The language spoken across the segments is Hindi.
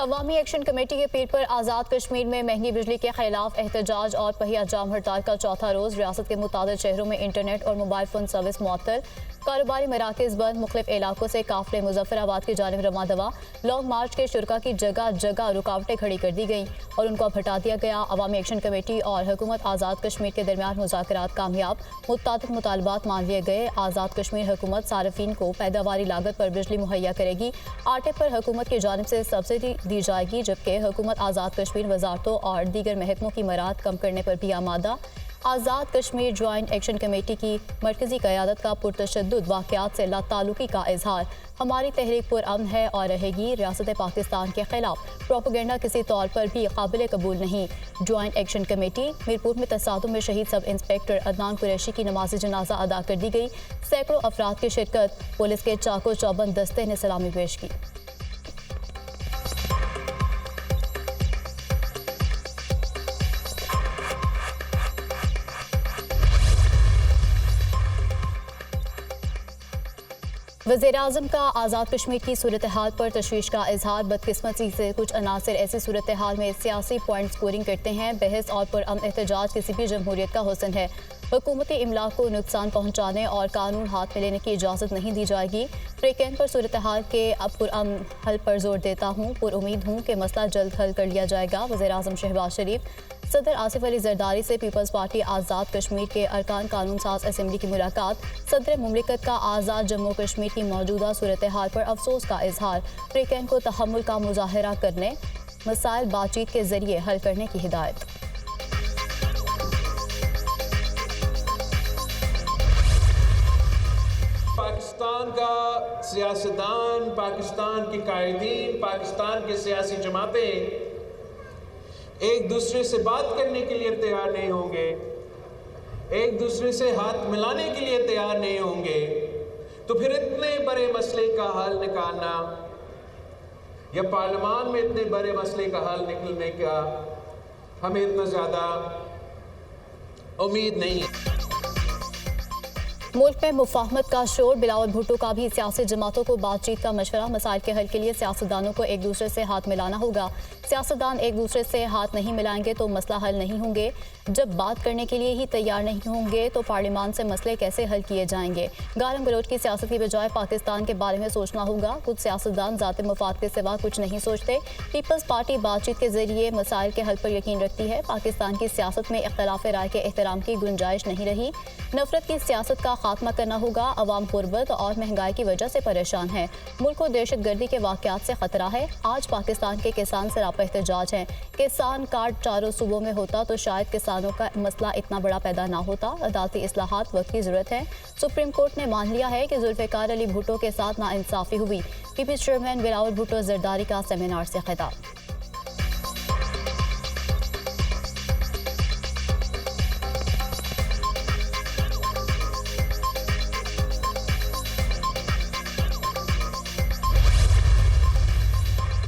अवामी एक्शन कमेटी के पीर पर आज़ाद कश्मीर में महंगी बिजली के खिलाफ एहतजाज और पहिया जाम हड़ताल का चौथा रोज़। रियासत के मुताबिक शहरों में इंटरनेट और मोबाइल फ़ोन सर्विस मुअत्तल, कारोबारी मराकज़ बंद। मुख्तलिफ इलाकों से काफिले मुजफ्फराबाद की जानिब रवा दवा। लॉन्ग मार्च के शुरा की जगह जगह रुकावटें खड़ी कर दी गईं और उनको अब हटा दिया गया। अवामी एक्शन कमेटी और हुकूमत आज़ाद कश्मीर के दरमियान मुज़ाकरात कामयाब, मुताबिक मुतालबात मान लिए गए। आज़ाद कश्मीर हुकूमत सार्फिन को पैदावारी लागत पर बिजली मुहैया करेगी। आटे पर हुकूमत की जानिब से सब्सिडी दी जाएगी, जबकि हुकूमत आज़ाद कश्मीर वजारतों और दीगर महकमों की मराद कम करने पर भी आमादा। Azad Kashmir joint action committee की मरकजी क़यादत का पुरतशद्दुद वाक़यात से लाताल्लुकी का इजहार। हमारी तहरीक पुरअमन है और रहेगी। रियासत पाकिस्तान के खिलाफ प्रोपेगेंडा किसी तौर पर भी काबिल कबूल नहीं। Joint action committee. मीरपुर में तसादुम में शहीद सब इंस्पेक्टर अदनान कुरैशी की नमाज जनाजा अदा कर दी गई। सैकड़ों अफराद की शिरकत। पुलिस के चाको चौबंद दस्ते ने सलामी पेश की। वज़ीर-ए-आज़म का आज़ाद कश्मीर की सूरत हाल पर तशवीश का इजहार। बदकिस्मती से कुछ अनासर ऐसी सूरत हाल में सियासी पॉइंट स्कोरिंग करते हैं। बहस और पुरअमन एहतजाज किसी भी जमहूरियत का हुस्न है। हुकूमती इमला को नुकसान पहुँचाने और कानून हाथ में लेने की इजाज़त नहीं दी जाएगी। फ्रीकैन पर सूरत हाल के अब पुरअमन हल पर जोर देता हूँ। पुरुमीद हूँ कि मसला जल्द हल कर लिया जाएगा। वज़ीर-ए-आज़म शहबाज शरीफ। सदर आसिफ अली जरदारी से पीपल्स पार्टी आज़ाद कश्मीर के अरकान कानून साज असम्बली की मुलाकात। सदर मुमलिकत का आज़ाद जम्मू कश्मीर की मौजूदा सूरत हाल पर अफसोस का इजहार। फ्रीकैन को तहम्मुल का मुजाहरा करने, मसाइल बातचीत के जरिए हल करने की हिदायत। पाकिस्तान का सियासतदान, पाकिस्तान के कायदीन, पाकिस्तान के सियासी जमातें एक दूसरे से बात करने के लिए तैयार नहीं होंगे, एक दूसरे से हाथ मिलाने के लिए तैयार नहीं होंगे, तो फिर इतने बड़े मसले का हल निकालना या पार्लियामान में इतने बड़े मसले का हल निकलने का हमें इतना ज़्यादा उम्मीद नहीं है। मुल्क में मुफाहमत का शोर। बिलावल भुट्टो का भी सियासी जमातों को बातचीत का मशवरा। मसाइल के हल के लिए सियासतदानों को एक दूसरे से हाथ मिलाना होगा। सियासतदान एक दूसरे से हाथ नहीं मिलाएंगे तो मसला हल नहीं होंगे। जब बात करने के लिए ही तैयार नहीं होंगे तो पार्लियामान से मसले कैसे हल किए जाएंगे। गारम गलोच की सियासत की बजाय पाकिस्तान के बारे में सोचना होगा। कुछ सियासतदान ज़ाती मफाद के सिवा कुछ नहीं सोचते। पीपल्स पार्टी बातचीत के जरिए मसाइल के हल पर यकीन रखती है। पाकिस्तान की सियासत में इख्तलाफ राय के एहतराम की गुंजाइश नहीं रही। नफरत की सियासत का खात्मा करना होगा। अवाम गुर्बत और महंगाई की वजह से परेशान है। मुल्क को दहशत गर्दी के वाक़यात से खतरा है। आज पाकिस्तान के किसान सरापा एहतजाज हैं। किसान कार्ड चारों सूबों में होता तो शायद किसानों का मसला इतना बड़ा पैदा ना होता। अदालती इस्लाहात वक्त की जरूरत है। सुप्रीम कोर्ट ने मान लिया है कि जुल्फ़िकार अली भुट्टो के साथ नाइंसाफ़ी हुई। पीपल्स चेयरमैन बिलावल भुट्टो जरदारी का सेमिनार से खिताब।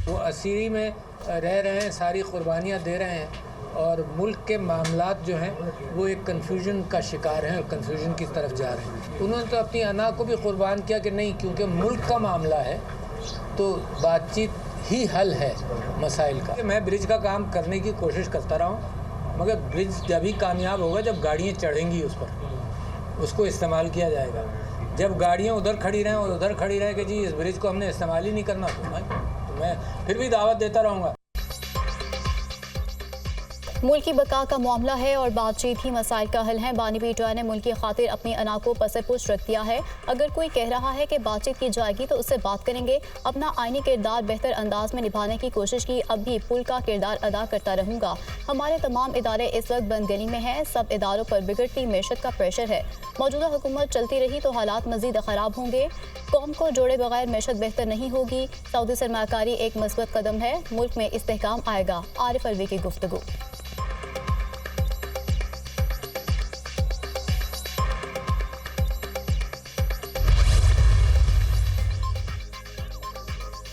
वो असीरी में रह रहे हैं, सारी कुर्बानियाँ दे रहे हैं और मुल्क के मामलात जो हैं वो एक कन्फ्यूजन का शिकार हैं और कन्फ्यूजन की तरफ जा रहे हैं। उन्होंने तो अपनी अना को भी कुर्बान किया कि नहीं, क्योंकि मुल्क का मामला है तो बातचीत ही हल है मसाइल का। मैं ब्रिज का काम करने की कोशिश करता रहा हूँ, मगर ब्रिज जब ही कामयाब होगा जब गाड़ियाँ चढ़ेंगी उस पर, उसको इस्तेमाल किया जाएगा। जब गाड़ियाँ उधर खड़ी रहें और उधर खड़ी रहें कि जी इस ब्रिज को हमने इस्तेमाल ही नहीं करना, तो मैं फिर भी दावत देता रहूँगा। मुल्क की बका का मामला है और बातचीत ही मसाइल का हल है। बानी पीटवाई ने मुल्क की खातिर अपनी अना को पसे पुश रख दिया है। अगर कोई कह रहा है कि बातचीत की जाएगी तो उससे बात करेंगे। अपना आईनी किरदार बेहतर अंदाज में निभाने की कोशिश की। अब भी पुल का किरदार अदा करता रहूँगा। हमारे तमाम इदारे इस वक्त बंदगली में हैं। सब इदारों पर बिगड़ती मैशत का प्रेशर है। मौजूदा हुकूमत चलती रही तो हालात मजीद ख़राब होंगे। कौम को जोड़े बगैर मैशत बेहतर नहीं होगी। सऊदी सरमाकारी एक मस्बत कदम है। मुल्क में इस्तेहकाम आएगा। आरिफ अलवी की गुफ्तगू।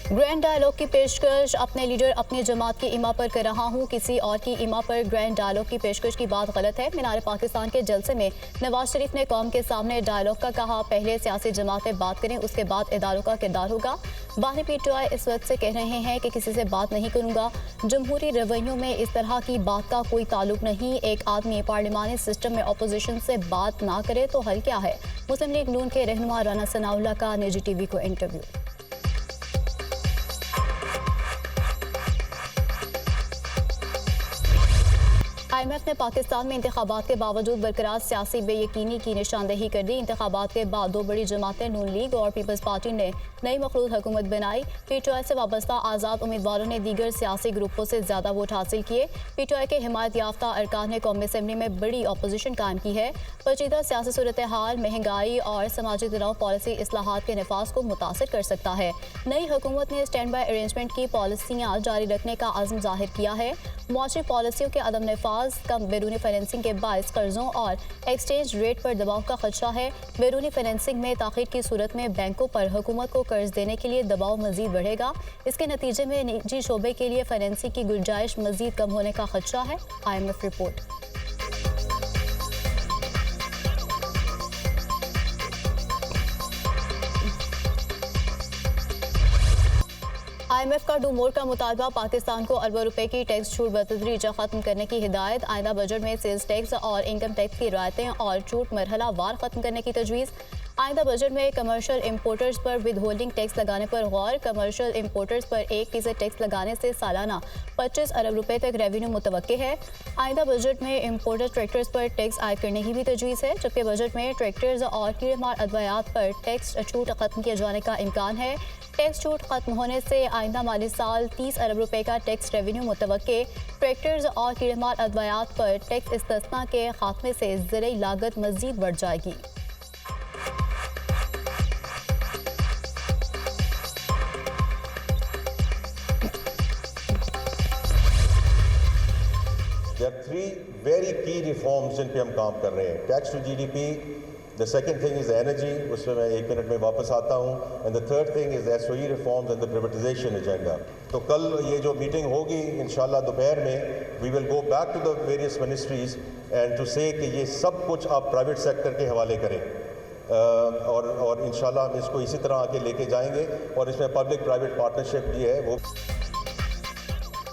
ग्रैंड डायलॉग की पेशकश अपने लीडर अपनी जमात की इमा पर कर रहा हूँ, किसी और की इमा पर ग्रैंड डायलॉग की पेशकश की बात गलत है। मीनार पाकिस्तान के जलसे में नवाज शरीफ ने कौम के सामने डायलॉग का कहा, पहले सियासी जमातें बात करें, उसके बाद इदारों का किरदार होगा। बाहरी पीटीआई इस वक्त से कह रहे हैं कि किसी से बात नहीं करूंगा। जमहूरी रवैयों में इस तरह की बात का कोई ताल्लुक नहीं। एक आदमी पार्लिमानी सिस्टम में अपोजिशन से बात ना करे तो हल क्या है। मुस्लिम लीग नून के रहनुमा राना सनाउल्लाह का निजी टीवी को इंटरव्यू। IMF ने पाकिस्तान में इंतखाबात के बावजूद बरकरार सियासी बेयकीनी की निशानदेही कर दी। इंतखाबात के बाद दो बड़ी जमातें नून लीग और पीपल्स पार्टी ने नई मखलूत हुकूमत बनाई। पीटीआई से वाबस्ता आज़ाद उम्मीदवारों ने दीगर सियासी ग्रुपों से ज़्यादा वोट हासिल किए। पीटीआई के हिमायत याफ्ता अरकान ने कौमी असम्बली में बड़ी अपोजिशन कायम की है। पेचीदा सियासी सूरत हाल, महंगाई और समाजी तनाव पॉलिसी इस्लाहात के नफाज को मुतासर कर सकता है। नई हुकूमत ने स्टैंड बाई अरेंजमेंट की पॉलिसियाँ जारी रखने का अज़्म जाहिर किया है। मुआशी पॉलिसियों के अदम नफाज, कम बैरूनी फाइनेंसिंग के बायस कर्जों और एक्सचेंज रेट पर दबाव का खदशा है। बैरूनी फाइनेंसिंग में ताख़ीर की सूरत में बैंकों पर हुकूमत को कर्ज देने के लिए दबाव मजीद बढ़ेगा। इसके नतीजे में निजी शोबे के लिए फाइनेंसिंग की गुंजाइश मजीद कम होने का खदशा है। IMF report. IMF का डू मोर का मुतालबा, पाकिस्तान को अरबों रुपए की टैक्स छूट बतदरीज खत्म करने की हिदायत। आइंदा बजट में सेल्स टैक्स और इनकम टैक्स की रियायतें और छूट मरहला वार खत्म करने की तजवीज़। आइंदा बजट में कमर्शियल इंपोर्टर्स पर विद होल्डिंग टैक्स लगाने पर गौर। कमर्शियल इंपोर्टर्स पर 1% टैक्स लगाने से सालाना 25 अरब रुपए तक रेवेन्यू मुतवक्के है। आइंदा बजट में इंपोर्टेड ट्रैक्टर्स पर टैक्स आयद करने की भी तजवीज़ है, जबकि बजट में ट्रैक्टर्स और कीड़ेमार अद्वियात पर टैक्स छूट खत्म किए जाने का इम्कान है। टैक्स छूट खत्म होने से आइंदा माली साल 30 अरब रुपए का टैक्स रेवेन्यू मुतवक्के। ट्रैक्टर्स और कीड़ेमार अद्वियात पर टैक्स इस्तिस्ना के खात्मे से ज़रूरी लागत मज़ीद बढ़ जाएगी। There are three very key reforms जिन पे हम काम कर रहे हैं। Tax to GDP, the second thing is energy, उसमें मैं 1 मिनट में वापस आता हूँ, and the third thing is SOE reforms and the privatisation agenda. तो कल ये जो मीटिंग होगी इंशाल्लाह दोपहर में, we will go back to the various ministries and to say कि ये सब कुछ आप प्राइवेट सेक्टर के हवाले करें। और इंशाल्लाह हम इसको इसी तरह आके लेके जाएंगे और इसमें पब्लिक प्राइवेट पार्टनरशिप भी है वो।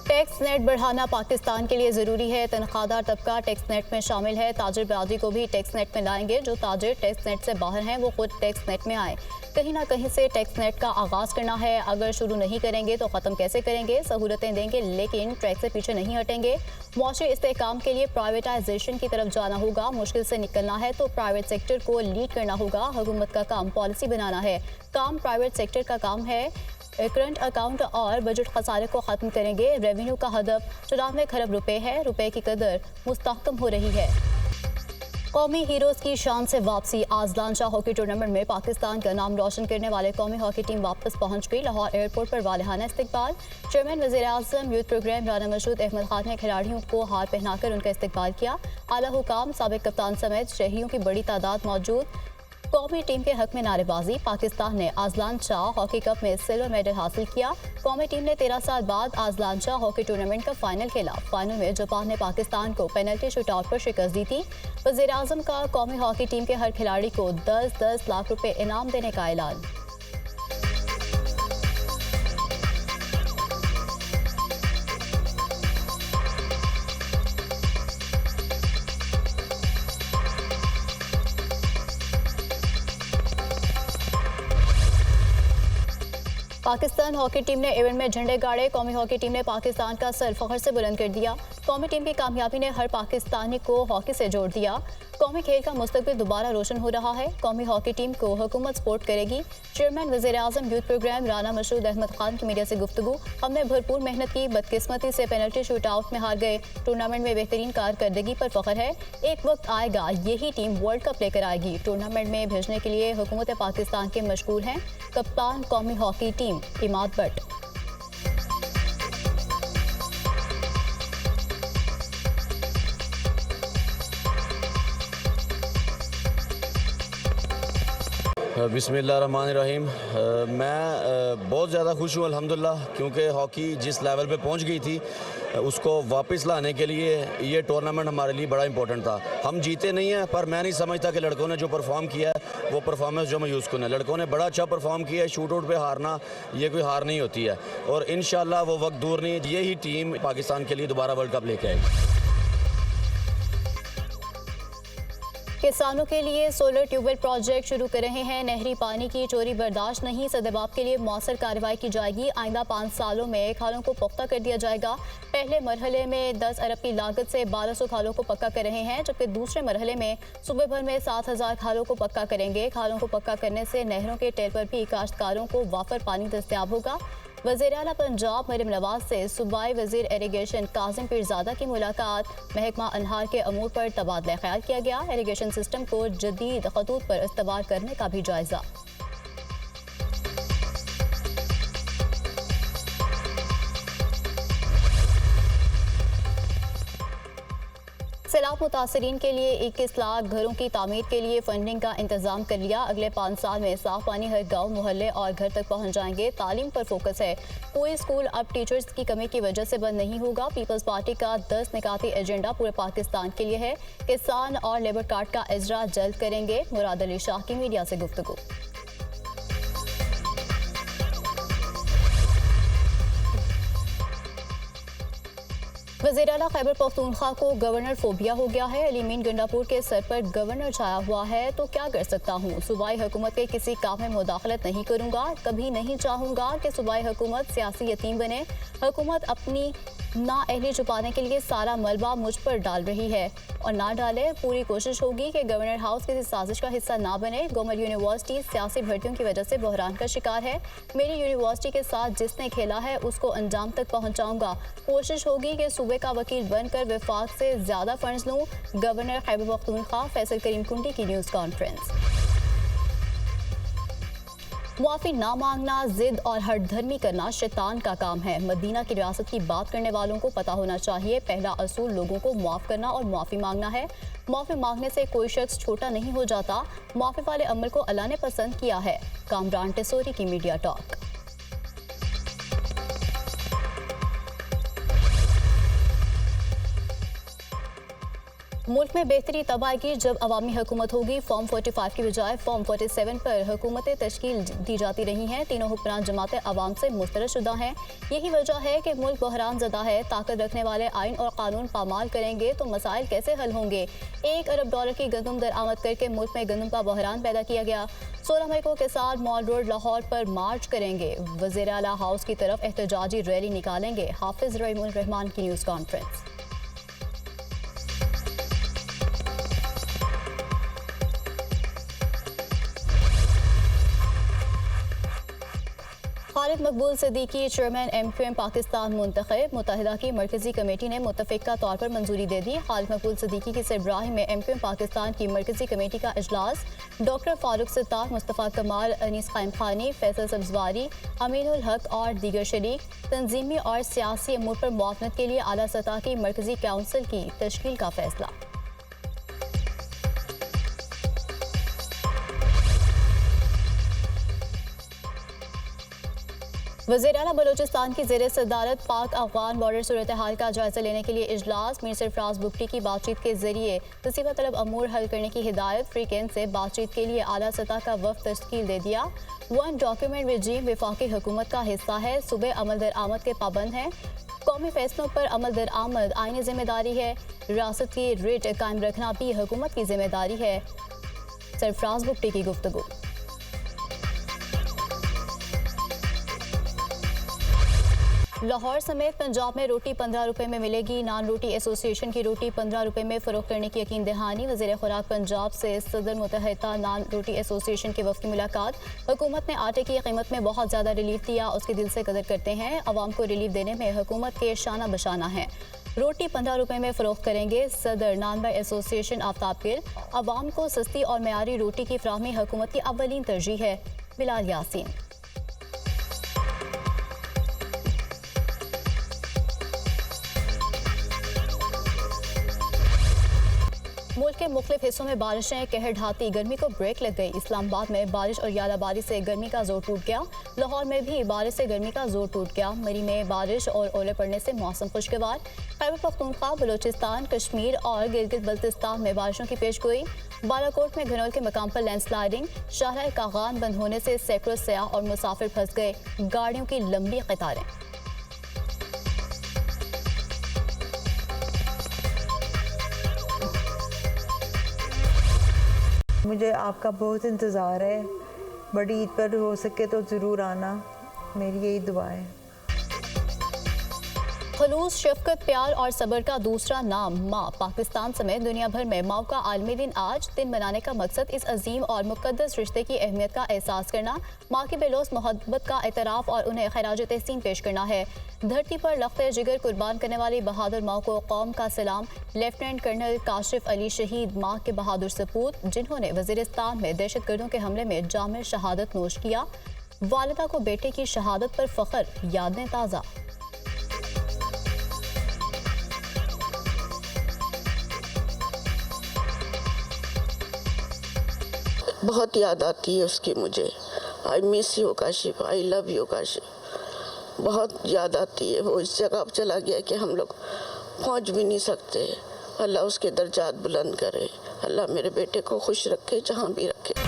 टैक्स नेट बढ़ाना पाकिस्तान के लिए ज़रूरी है। तनख्वाहदार तबका टैक्स नेट में शामिल है। ताजिर बरादरी को भी टैक्स नेट में लाएंगे। जो ताजिर टैक्स नेट से बाहर हैं वो खुद टैक्स नेट में आए। कहीं ना कहीं से टैक्स नेट का आगाज़ करना है। अगर शुरू नहीं करेंगे तो ख़त्म कैसे करेंगे। सहूलतें देंगे लेकिन ट्रैक से पीछे नहीं हटेंगे। मुआशी इस्तेहकाम के लिए प्राइवेटाइजेशन की तरफ जाना होगा। मुश्किल से निकलना है तो प्राइवेट सेक्टर को लीड करना होगा। हुकूमत का काम पॉलिसी बनाना है, काम प्राइवेट सेक्टर का काम है। करंट अकाउंट और बजट खसारे को ख़त्म करेंगे। रेवेन्यू का हदफ 94 खरब रुपए है। रुपए की कदर मुस्तहकम हो रही है। कौमी हीरोज़ की शान से वापसी। आज़लान शाह हॉकी टूर्नामेंट में पाकिस्तान का नाम रोशन करने वाले कौमी हॉकी टीम वापस पहुंच गई। लाहौर एयरपोर्ट पर वालिहाना इस्तकबाल। चेयरमैन वज़ीर-ए-आज़म यूथ प्रोग्राम राना मसूद अहमद खान ने खिलाड़ियों को हार पहनाकर उनका इस्तकबाल किया। आला हुकाम, साबिक कप्तान समेत शहरियों की बड़ी तादाद मौजूद। कौमी टीम के हक में नारेबाजी। पाकिस्तान ने आज़लान शाह हॉकी कप में सिल्वर मेडल हासिल किया। कौमी टीम ने 13 साल बाद आज़लान शाह हॉकी टूर्नामेंट का फाइनल खेला। फाइनल में जापान ने पाकिस्तान को पेनल्टी शूटआउट पर शिकस्त दी थी। वज़ीर-ए-आज़म का कौमी हॉकी टीम के हर खिलाड़ी को 10-10 लाख रुपए इनाम देने का ऐलान। पाकिस्तान हॉकी टीम ने इवेंट में झंडे गाड़े। कौमी हॉकी टीम ने पाकिस्तान का सर फख्र से बुलंद कर दिया। कौमी टीम की कामयाबी ने हर पाकिस्तानी को हॉकी से जोड़ दिया। कौमी खेल का मुस्तकबिल दोबारा रोशन हो रहा है। कौमी हॉकी टीम को हुकूमत सपोर्ट करेगी। चेयरमैन वज़ीर-ए-आज़म यूथ प्रोग्राम राना मसूद अहमद खान की मीडिया से गुफ्तगू। हमने भरपूर मेहनत की, बदकिस्मती से पेनल्टी शूटआउट में हार गए। टूर्नामेंट में बेहतरीन कारकर्दगी पर फख्र है। एक वक्त आएगा यही टीम वर्ल्ड कप लेकर आएगी। टूर्नामेंट में भेजने के लिए हुकूमत पाकिस्तान के मशगूल हैं कप्तान कौमी हॉकी टीम इमाद भट्ट। बिस्मिल्लाहिर्रहमानिर्रहीम। मैं बहुत ज़्यादा खुश हूँ अल्हम्दुलिल्लाह, क्योंकि हॉकी जिस लेवल पे पहुँच गई थी उसको वापस लाने के लिए ये टूर्नामेंट हमारे लिए बड़ा इंपॉर्टेंट था। हम जीते नहीं हैं, पर मैं नहीं समझता कि लड़कों ने जो परफॉर्म किया है वो परफॉर्मेंस जो मायूस करना है। लड़कों ने बड़ा अच्छा परफॉर्म किया है। शूट आउट पे हारना ये कोई हार नहीं होती है, और इंशाल्लाह वो वक्त दूर नहीं, यही टीम पाकिस्तान के लिए दोबारा वर्ल्ड कप लेके आएगी। किसानों के लिए सोलर ट्यूबवेल प्रोजेक्ट शुरू कर रहे हैं। नहरी पानी की चोरी बर्दाश्त नहीं, सदबाब के लिए मौसर कार्रवाई की जाएगी। आइंदा 5 सालों में खालों को पुख्ता कर दिया जाएगा। पहले मरहले में 10 अरब की लागत से 1200 खालों को पक्का कर रहे हैं, जबकि दूसरे मरहले में सूबे भर में 7000 खालों को पक्का करेंगे। खालों को पक्का करने से नहरों के टेल पर भी काश्तकारों को वाफर पानी दस्तयाब होगा। वज़ीर आला पंजाब मरियम नवाज से सूबाई वज़ीर इरिगेशन कासिम पीरज़ादा की मुलाकात। महकमा अनहार के अमूर पर तबादला ख्याल किया गया। इरिगेशन सिस्टम को जदीद खतूत पर इस्तेमाल करने का भी जायजा। सैलाब मुतासरीन के लिए 21 लाख घरों की तामीर के लिए फंडिंग का इंतजाम कर लिया। अगले 5 साल में साफ पानी हर गांव, मोहल्ले और घर तक पहुंच जाएंगे। तालीम पर फोकस है। कोई स्कूल अब टीचर्स की कमी की वजह से बंद नहीं होगा। पीपल्स पार्टी का 10 निकाती एजेंडा पूरे पाकिस्तान के लिए है। किसान और लेबर कार्ड का इजरा जल्द करेंगे। मुराद अली शाह की मीडिया से गुफ्तगू। वज़ीर आला खैबर पख्तूनख्वा को गवर्नर फोबिया हो गया है। अलीमीन गंडापुर के सर पर गवर्नर छाया हुआ है तो क्या कर सकता हूँ। सूबाई हुकूमत के किसी काम में मुदाखलत नहीं करूँगा। कभी नहीं चाहूँगा कि सूबाई हुकूमत सियासी यतीम बने। हुकूमत अपनी नाअहली छुपाने के लिए सारा मलबा मुझ पर डाल रही है और ना डाले। पूरी कोशिश होगी कि गवर्नर हाउस किसी साजिश का हिस्सा ना बने। गोमर यूनिवर्सिटी सियासी भर्तियों की वजह से बहरान का शिकार है। मेरी यूनिवर्सिटी के साथ जिसने खेला है उसको अंजाम तक पहुंचाऊंगा। कोशिश होगी कि सूबे का वकील बनकर विफाक से ज्यादा फंड्स लूं। गवर्नर खैबर पख्तूनख्वा फैसल करीम कुंडी की न्यूज़ कॉन्फ्रेंस। मुआफ़ी ना मांगना, जिद और हठधर्मी करना शैतान का काम है। मदीना की रियासत की बात करने वालों को पता होना चाहिए, पहला असूल लोगों को मुआफ़ करना और मुआफ़ी मांगना है। मुआफ़ी मांगने से कोई शख्स छोटा नहीं हो जाता। मुआफ़ी वाले अमल को अल्लाह ने पसंद किया है। कामरान टेसोरी की मीडिया टॉक। मुल्क में बेहतरी तब आएगी जब अवामी हुकूमत होगी। फॉर्म 45 की बजाय फॉर्म 47 पर हुकूमतें तश्कील दी जाती रही हैं। तीनों हुक्मरान जमातें अवाम से मुस्तरद शुदा हैं। यही वजह है कि मुल्क बहरान ज़दा है। ताकत रखने वाले आइन और कानून पामाल करेंगे तो मसाइल कैसे हल होंगे। $1 अरब की गंदम दरामद करके मुल्क में गंदम का बहरान पैदा किया गया। 16 मई को किसान मॉल रोड लाहौर पर मार्च करेंगे। वज़ीर आला हाउस की तरफ एहतजाजी रैली निकालेंगे। हाफिज रहीमुल रहमान की न्यूज़ कॉन्फ्रेंस। खालिद मकबूल सिद्दीकी चेयरमैन MQM पाकिस्तान मुंतखब। मुत्तहिदा की मरकजी कमेटी ने मुत्तफिका तौर पर मंजूरी दे दी। खालिद मकबूल सिद्दीकी की सरबराही में MQM पाकिस्तान की मरकजी कमेटी का इजलास। डॉक्टर फारूक सिद्दार, मुस्तफ़ा कमाल, अनीस क़ाइम खानी, फैसल सब्जवारी, अमीनुल हक और दीगर शरीक तंजीमी और सियासी अमूर पर मुआवनत के लिए आला सतह की मरकजी काउंसिल की तश्कील का फैसला। वज़ीर आला बलूचिस्तान की ज़ेर सदारत पाक अफ़गान बॉर्डर सूरत हाल का जायजा लेने के लिए इजलास। मीर सरफराज बुगटी की बातचीत के जरिए तसीबा तलब अमूर हल करने की हिदायत। फ्रीकेन से बातचीत के लिए आला सतह का वफ़द तश्कील दे दिया। 1 डॉक्यूमेंट रिजीम वफाकी हुकूमत का हिस्सा है। सूबे अमल दरामद के पाबंद हैं। कौमी फैसलों पर अमल दरामद आईनी जिम्मेदारी है। रियासत की रिट कायम रखना भी हुकूमत की जिम्मेदारी है। सरफराज बुगटी की गुफ्तगू। लाहौर समेत पंजाब में रोटी 15 रुपए में मिलेगी। नान रोटी एसोसिएशन की रोटी 15 रुपए में फ़रोख्त करने की यकीन दहानी। वज़ीर खुराक पंजाब से सदर मुत्तहिदा नान रोटी एसोसिएशन के वफ़द की मुलाकात। हुकूमत ने आटे की कीमत में बहुत ज़्यादा रिलीफ दिया, उसके दिल से कदर करते हैं। अवाम को रिलीफ देने में हुकूमत के शाना बशाना है। रोटी 15 रुपए में फ़रोख्त करेंगे। सदर नान बाई एसोसिएशन आफ्ताब गिल। अवाम को सस्ती और मयारी रोटी की फ्राहमी हुकूमत की अव्वलीन तरजीह है। बिलाल यासीन। मुल्क मुल्क के मुख्तलिफ हिस्सों में बारिशें कहर ढाती, गर्मी को ब्रेक लग गई। इस्लामाबाद में बारिश और यालाबारी से गर्मी का जोर टूट गया। लाहौर में भी बारिश से गर्मी का जोर टूट गया। मरी में बारिश और ओले पड़ने से मौसम खुशगवार। खैबर पख्तूनख्वा, बलोचिस्तान, कश्मीर और गिलगित बल्तिस्तान में बारिशों की पेशगोई। बालाकोट में घनौल के मकाम पर लैंडस्लाइडिंग। शाहराह कागान बंद होने से सैकड़ों सयाह और मुसाफिर फंस गए। गाड़ियों की लंबी कतारें। मुझे आपका बहुत इंतज़ार है। बड़ी ईद पर हो सके तो ज़रूर आना, मेरी यही दुआ है। खलूस, शफकत, प्यार और सब्र का दूसरा नाम माँ। पाकिस्तान समेत दुनिया भर में माँ का आलमी दिन आज। दिन मनाने का मकसद इस अजीम और मुकद्दस रिश्ते की अहमियत का एहसास करना, माँ की बेलौस मोहब्बत का एतराफ़ और उन्हें खराज तहसीन पेश करना है। धरती पर लख्ते जिगर कुर्बान करने वाली बहादुर माँ को कौम का सलाम। लेफ्टिनेंट कर्नल काशिफ अली शहीद, माँ के बहादुर सपूत जिन्होंने वज़ीरिस्तान में दहशतगर्दों के हमले में जामिल शहादत नोश किया। वालिदा को बेटे की शहादत पर फ़ख्र, यादें ताज़ा। बहुत याद आती है उसकी मुझे। I miss you Kashif, I love you Kashif. बहुत याद आती है। वो इस जगह पर चला गया कि हम लोग पहुंच भी नहीं सकते। अल्लाह उसके दर्जात बुलंद करे। अल्लाह मेरे बेटे को खुश रखे जहाँ भी रखे।